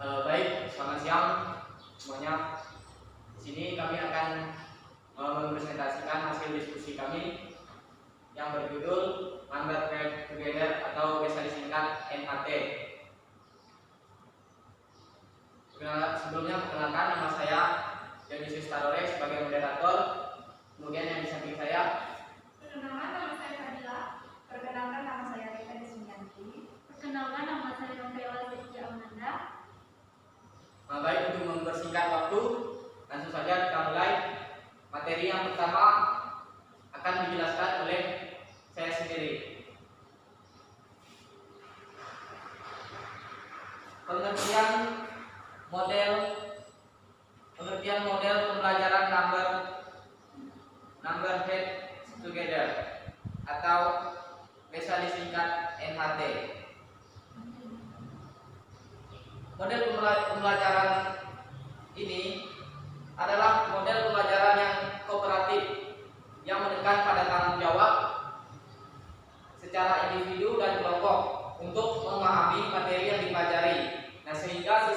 Baik, selamat siang semuanya. Di sini kami akan mempresentasikan hasil diskusi kami yang berjudul Number Paired Together atau biasa disingkat NHT. Sebelumnya perkenalkan, nama saya Dionysius Tarore sebagai moderator. Kemudian yang di samping saya, perkenalkan nama saya Fadila. Perkenalkan nama saya Rita Desmianti. Perkenalkan nama saya Novela Zetya Amanda. Baik, untuk mempersingkat waktu, langsung saja kita mulai. Materi yang pertama akan dijelaskan oleh saya sendiri. Pengertian model pembelajaran number head together atau biasa disingkat NHT. Model pembelajaran ini adalah model pembelajaran yang kooperatif yang menekan pada tanggung jawab secara individu dan kelompok untuk memahami materi yang dipelajari. Nah, sehingga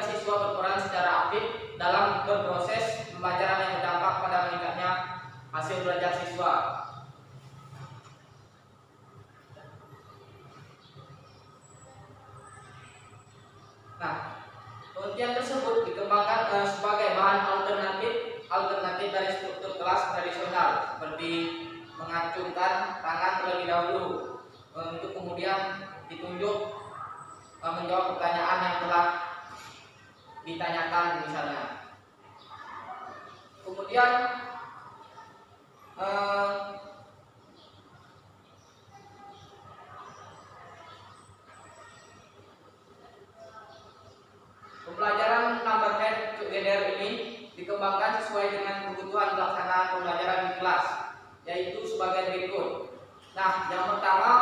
siswa berperan secara aktif dalam berproses pembelajaran yang berdampak pada meningkatnya hasil belajar siswa. Nah, pengertian tersebut dikembangkan sebagai bahan alternatif dari struktur kelas tradisional, seperti mengacungkan tangan terlebih dahulu untuk kemudian ditunjuk menjawab pertanyaan yang telah ditanyakan misalnya. Kemudian pembelajaran number head together ini dikembangkan sesuai dengan kebutuhan pelaksanaan pembelajaran di kelas, yaitu sebagai berikut. Nah, yang pertama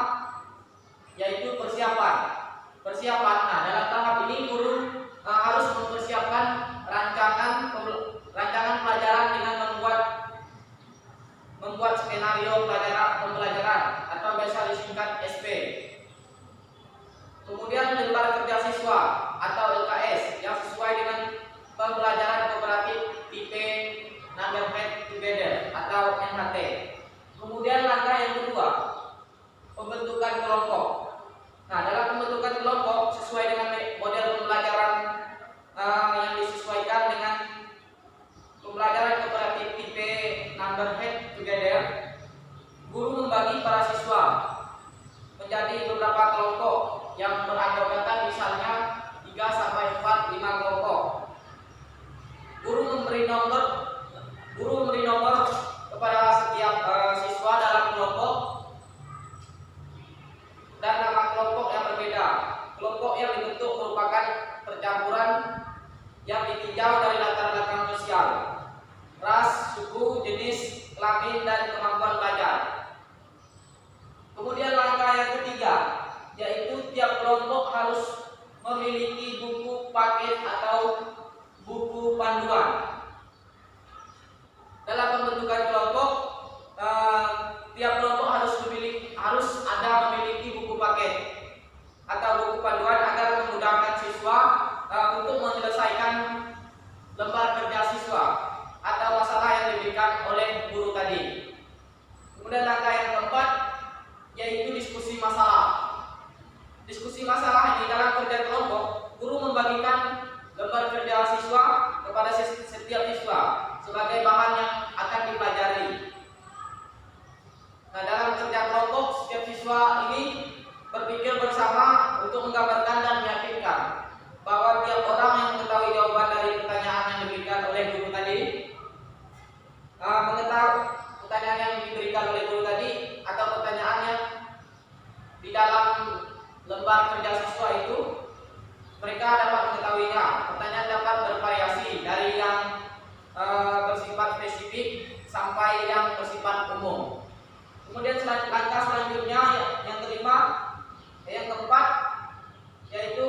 yaitu persiapan. Nah, dalam tahap ini guru harus mempersiapkan rancangan pelajaran dengan membuat skenario pembelajaran atau biasa disingkat SP. Kemudian lembar kerja siswa atau LKS yang sesuai dengan pembelajaran kooperatif tipe Number Head Together atau NHT. Kemudian langkah yang kedua, pembentukan kelompok. Nah, dalam pembentukan kelompok sesuai dengan model pembelajaran yang disesuaikan dengan pembelajaran kooperatif tipe Number Head Together, guru membagi para siswa menjadi beberapa kelompok yang beranggotakan misalnya 3 sampai 4, 5 kelompok. Guru memberi nomor kepada setiap siswa dalam kelompok dan nama kelompok yang berbeda. Kelompok yang dibentuk merupakan percampuran yang ditinjau dari latar belakang sosial, ras, suku, jenis, kelamin, dan kemampuan belajar. Kemudian langkah yang ketiga, yaitu tiap kelompok harus memiliki buku paket atau buku panduan. Dalam pembentukan kelompok, tiap kelompok harus memiliki buku paket atau buku panduan agar memudahkan siswa untuk menyelesaikan lembar kerja siswa atau masalah yang diberikan oleh guru tadi. Kemudian langkah yang keempat yaitu diskusi masalah. Diskusi masalah ini dalam kerja kelompok, guru membagikan lembar kerja siswa kepada setiap siswa sebagai bahan yang akan dipelajari. Nah, dalam kerja kelompok, setiap siswa ini berpikir bersama untuk menggambarkan dan meyakinkan bahwa tiap orang yang mengetahui jawaban dari pertanyaan yang diberikan oleh guru tadi, pertanyaan yang diberikan oleh guru tadi atau pertanyaan yang di dalam lembar kerja siswa itu, mereka dapat mengetahuinya. Pertanyaan dapat bervariasi dari yang bersifat spesifik sampai yang bersifat umum. Kemudian langkah selanjutnya yang keempat yaitu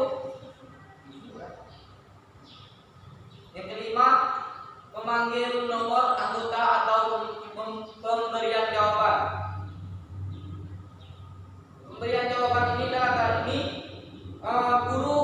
yang kelima, memanggil nomor anggota atau pemberian jawaban. Pemberian jawaban ini dalam hal ini guru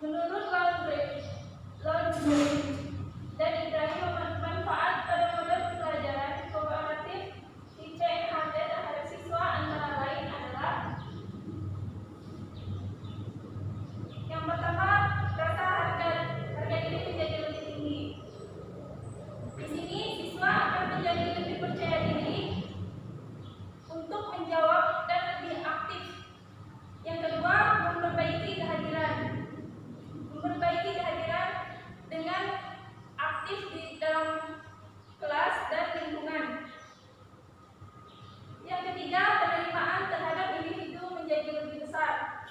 Menurut Laundry dan Ibrahim, manfaat pada model pembelajaran kooperatif tipe NHT terhadap siswa antara lain adalah: yang pertama, rasa harga diri menjadi lebih tinggi. Di sini siswa akan menjadi lebih percaya diri untuk menjawab dan lebih aktif. Yang kedua, memperbaiki kehadiran dengan aktif di dalam kelas dan lingkungan. Yang ketiga, penerimaan terhadap individu menjadi lebih besar.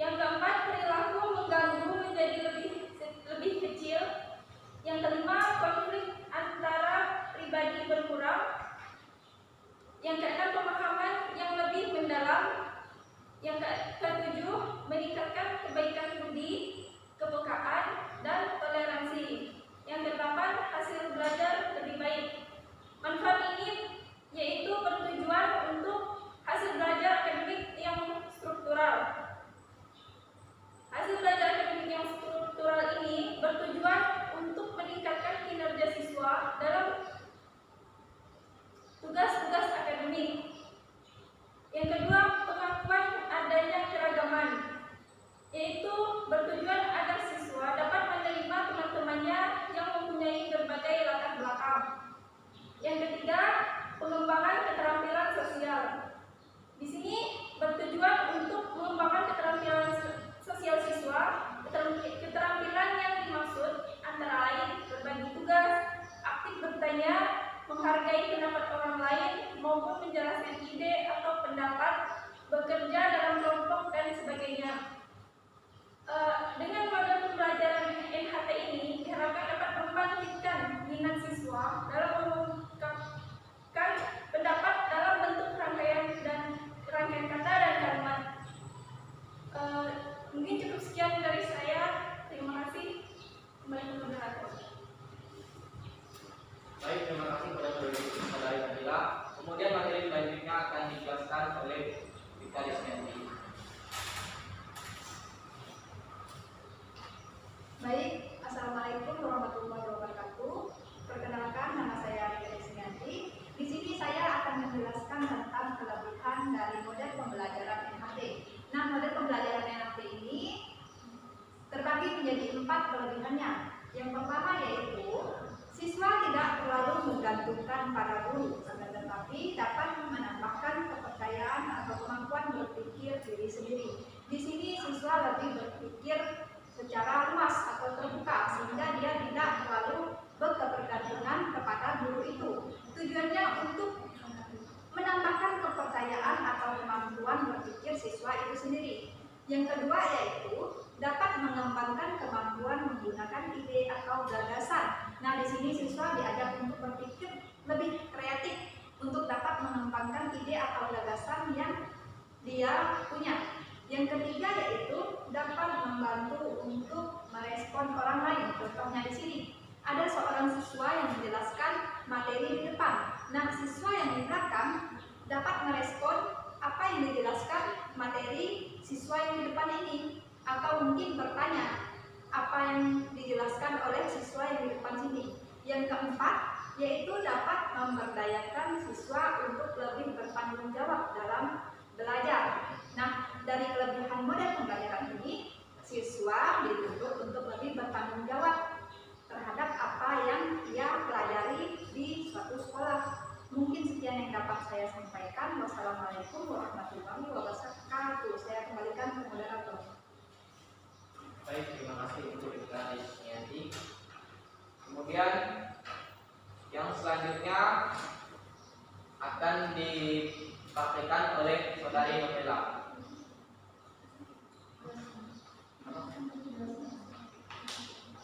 Yang keempat, perilaku mengganggu menjadi lebih kecil. Yang kelima, konflik antara pribadi berkurang. Yang keenam, pemahaman yang lebih mendalam. Yang ketujuh, meningkatkan kebaikan budi, kepekaan, dan toleransi. Yang kedelapan, hasil belajar lebih baik. Manfaat ini yaitu bertujuan untuk hasil belajar akademik yang struktural. Hasil belajar akademik yang struktural ini bertujuan untuk meningkatkan kinerja siswa dalam tugas-tugas akademik. Yang kedua, pengakuan adanya keragaman, yaitu bertujuan agar siswa dapat menerima teman-temannya yang mempunyai berbagai latar belakang. Yang ketiga, pengembangan keterampilan sosial. Di sini bertujuan untuk mengembangkan keterampilan sosial siswa. Keterampilan yang dimaksud antara lain berbagi tugas, aktif bertanya, menghargai pendapat orang lain, maupun menjelaskan ide atau pendapat, bekerja dalam kelompok, dan sebagainya. Dengan model pembelajaran NHT ini diharapkan dapat membangkitkan minat siswa dalam mengungkapkan pendapat dalam bentuk rangkaian kata dan kalimat. Mungkin cukup sekian dari saya. Terima kasih. Kembali ke moderator. Baik, terima kasih kepada Saudari Fadila. Kemudian materi selanjutnya akan dijelaskan oleh Dita Desnyanti. Baik, Assalamualaikum warahmatullahi wabarakatuh. Perkenalkan, nama saya Dita Desnyanti. Di sini saya akan menjelaskan tentang kelebihan dari model pembelajaran NHT. Nah, model pembelajaran NHT ini terbagi menjadi 4 kelebihannya. Yang pertama yaitu siswa tidak terlalu menggantungkan pada guru, tetapi dapat menambahkan kepercayaan atau kemampuan berpikir diri sendiri. Di sini siswa lebih berpikir secara luas atau terbuka, sehingga dia tidak terlalu berketergantungan kepada guru itu. Tujuannya untuk menambahkan kepercayaan atau kemampuan berpikir siswa itu sendiri. Yang kedua yaitu dapat mengembangkan kemampuan menggunakan ide atau gagasan. Nah, di sini siswa diajak untuk berpikir lebih kreatif untuk dapat mengembangkan ide atau gagasan yang dia punya. Yang ketiga yaitu dapat membantu untuk merespon orang lain. Contohnya di sini ada seorang siswa yang menjelaskan materi di depan. Nah, siswa yang di belakang dapat merespon apa yang dijelaskan materi siswa yang di depan ini, atau mungkin bertanya apa yang dijelaskan oleh siswa yang di depan sini. Yang keempat yaitu dapat memberdayakan siswa untuk lebih bertanggung jawab dalam belajar. Nah, dari kelebihan model pembelajaran ini, siswa dituntut untuk lebih bertanggung jawab terhadap apa yang ia pelajari di suatu sekolah. Mungkin sekian yang dapat saya sampaikan. Wassalamualaikum warahmatullahi wabarakatuh. Saya kembalikan ke moderator. Baik, terima kasih untuk Dita Desnyanti. Kemudian yang selanjutnya akan dipraktikkan oleh Saudari Nobela.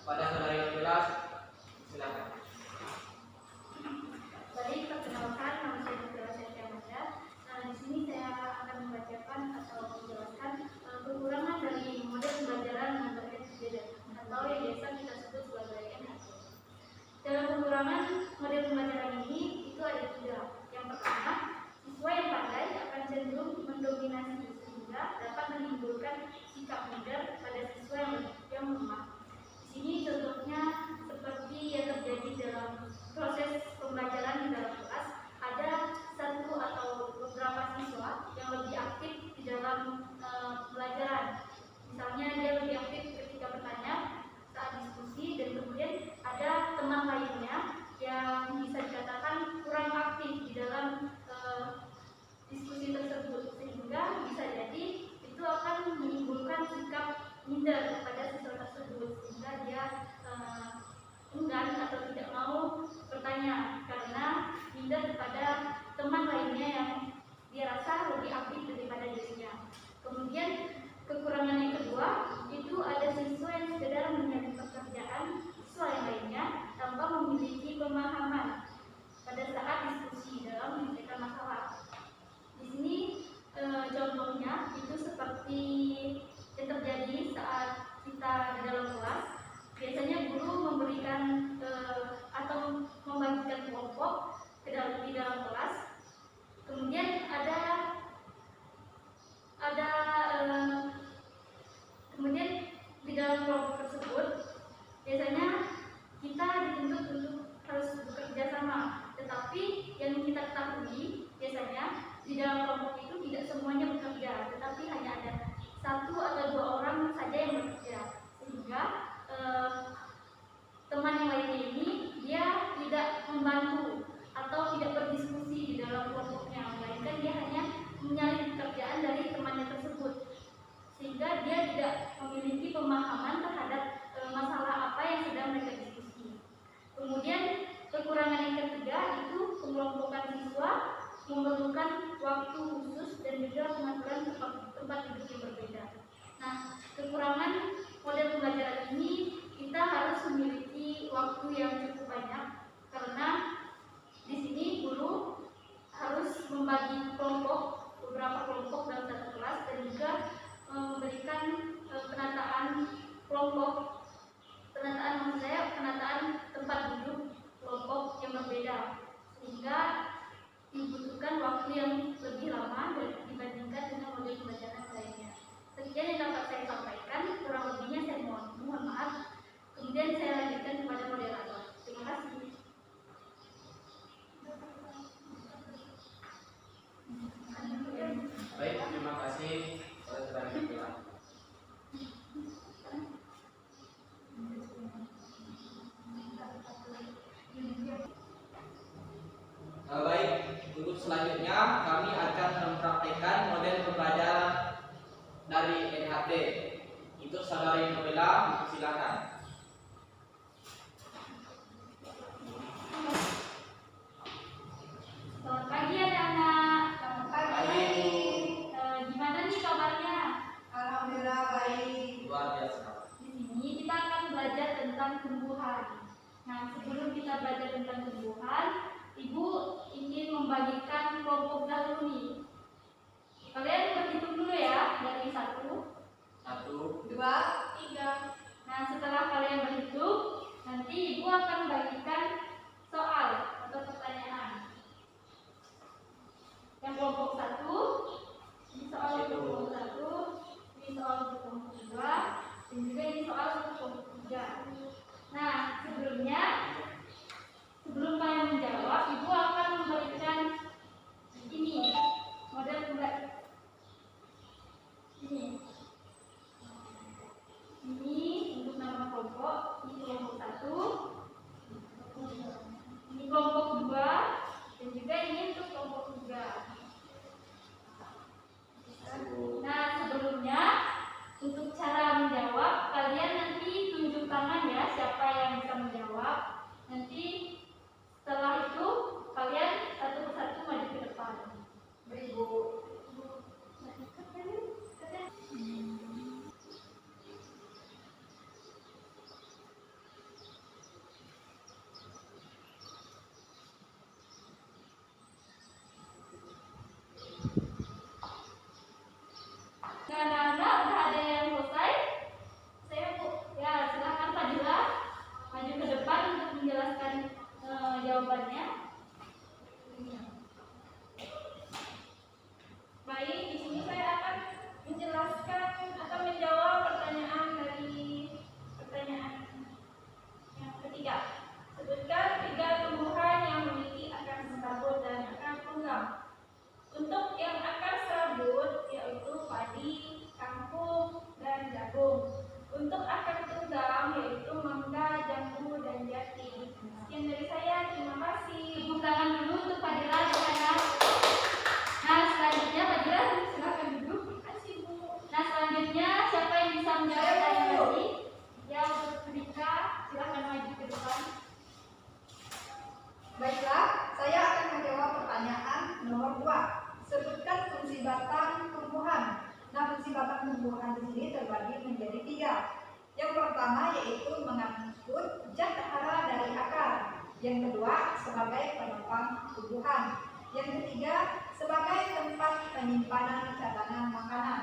Pada Saudari Nobela, silakan. Baik, perkenalkan, nama saya Nobela Setia Amanda. Nah, di sini saya akan membacakan atau menjelaskan kekurangan dari model pembelajaran Numberhead Together atau yang biasa kita sebut sebagai NHT. Dalam kekurangan model pembelajaran ini itu ada 3. Yang pertama, siswa yang pandai akan cenderung mendominasi sehingga dapat minder kepada siswa tersebut sehingga dia enggan atau tidak mau bertanya karena minder kepada teman lainnya yang dia rasa lebih aktif daripada dirinya. Kemudian kekurangan yang kedua itu ada siswa yang sekedar mencari pekerjaan siswa yang lainnya tanpa memiliki pemahaman pada saat diskusi dalam menyelesaikan masalah. Di sini contohnya itu seperti yang terjadi saat kita di dalam kelas. Biasanya guru memberikan atau membagikan kelompok di dalam kelas. Kemudian kemudian di dalam kelompok tersebut biasanya kita dituntut untuk harus bekerja sama. Tetapi yang kita ketahui biasanya di dalam kelompok itu tidak semuanya bekerja, tetapi hanya ada 1 atau 2 orang saja yang bekerja, sehingga teman yang lainnya ini dia tidak membantu atau tidak berdiskusi di dalam kelompoknya, melainkan dia hanya menyalin pekerjaan dari temannya tersebut, sehingga dia tidak memiliki pemahaman terhadap masalah apa yang sedang mereka diskusi. Kemudian kekurangan yang ketiga itu pengelompokan siswa memerlukan waktu khusus dan juga pengaturan tempat duduk yang berbeda. Nah, kekurangan model pembelajaran ini kita harus memiliki waktu yang cukup banyak karena di sini guru harus membagi beberapa kelompok dalam satu kelas dan juga memberikan penataan penataan tempat duduk kelompok yang berbeda, sehingga dibutuhkan waktu yang lebih lama dibandingkan dengan model pembelajaran lainnya. Sekian yang dapat saya sampaikan, kurang lebihnya saya mohon maaf. Kemudian saya lanjutkan kepada moderator. Terima kasih. Baik, terima kasih saudara Nabila. Baik, untuk selanjutnya kami akan mempraktekkan model pembelajaran dari NHT. Itu saudari Nabila, silakan. Selamat pagi anak-anak. Selamat pagi. Pagi. Gimana nih kabarnya? Alhamdulillah baik. Luar biasa. Di sini kita akan belajar tentang tumbuhan. Nah, sebelum kita belajar tentang tumbuhan, Ibu ingin membagikan kelompok dahulu nih. Kalian berhitung dulu ya, dari 1, 1, 2, 3. Nah, setelah kalian berhitung, nanti Ibu akan bagikan soal atau pertanyaan. Yang kelompok 1, ini soal untuk kelompok 1, ini soal untuk kelompok 2, dan juga ini soal untuk kelompok 3. Nah, sebelum kalian menjawab, Yang pertama yaitu mengangkut jatahara dari akar. Yang kedua sebagai penopang tumbuhan. Yang ketiga sebagai tempat penyimpanan cadangan makanan.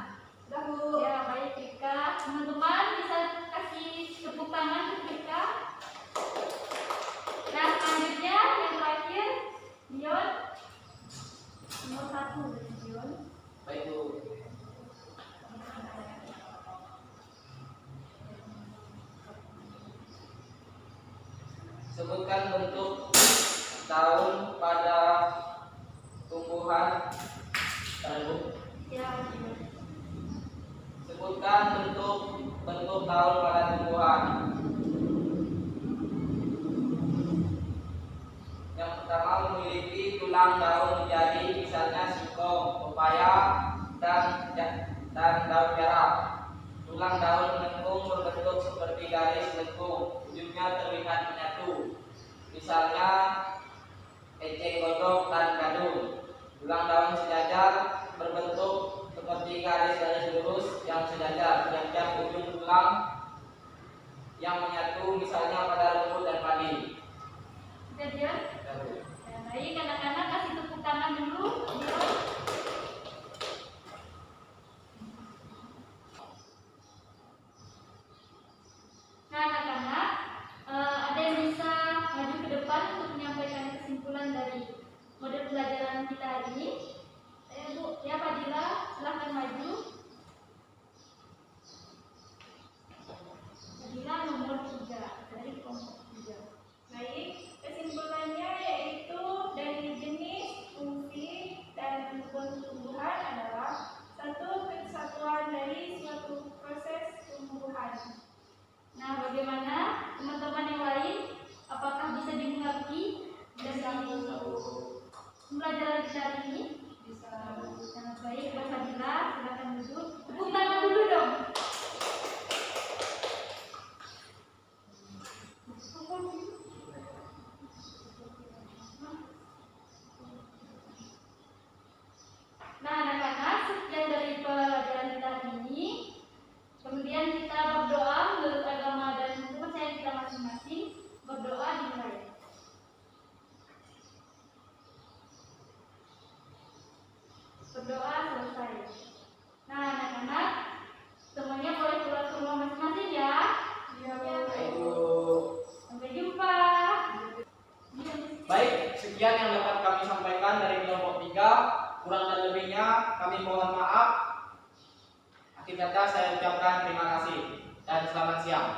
Sudah Bu? Ya, baik Rika. Teman-teman bisa kasih tepuk tangan untuk Rika. Nah, selanjutnya yang terakhir, Dion. Nomor 1 dari Dion. Baik Bu. Sebutkan bentuk daun pada tumbuhan. Bu. Ya, Dion. Sebutkan bentuk daun pada tumbuhan. Yang pertama memiliki tulang daun menjadi misalnya singkong, pepaya, dan daun jeruk. Tulang daun melengkung berbentuk seperti garis lengkung, ujungnya terlihat menyatu. Misalnya eceng gondok dan gadung. Tulang daun sejajar berbentuk seperti garis-garis lurus yang sejajar, tiap-tiap ujung tulang yang menyatu, misalnya pada rumput dan padi. Oke, Dion. Ya, baik, anak-anak kasih tepuk tangan dulu. Dion. Nah, anak-anak, ada yang bisa maju ke depan untuk menyampaikan kesimpulan dari model pelajaran kita hari ini? Bu, ya Fadila, silahkan maju. Fadila nomor 3 dari kelompok 3. Baik, kesimpulannya yaitu dari jenis, fungsi, dan bentuk tumbuhan adalah satu kesatuan dari suatu proses tumbuhan. Nah, bagaimana teman-teman yang lain? Apakah bisa dimengerti dari pembelajaran kita hari ini? Bisa. Sangat baik, Mbak Fadila, silakan duduk. Tepuk tangan dulu dong. Nah, anak-anak, sekian dari pelajaran kita hari ini. Kemudian kita berdoa menurut agama dan kepercayaan kita masing-masing. Berdoa dimulai. Berdoa selesai. Nah, anak-anak, semuanya boleh pulang ke rumah masing-masing ya. Ya, Baik Bu. Sampai jumpa. Baik, sekian yang dapat kami sampaikan dari kelompok 3. Kurang dan lebihnya kami mohon maaf. Akhir kata saya ucapkan terima kasih dan selamat siang.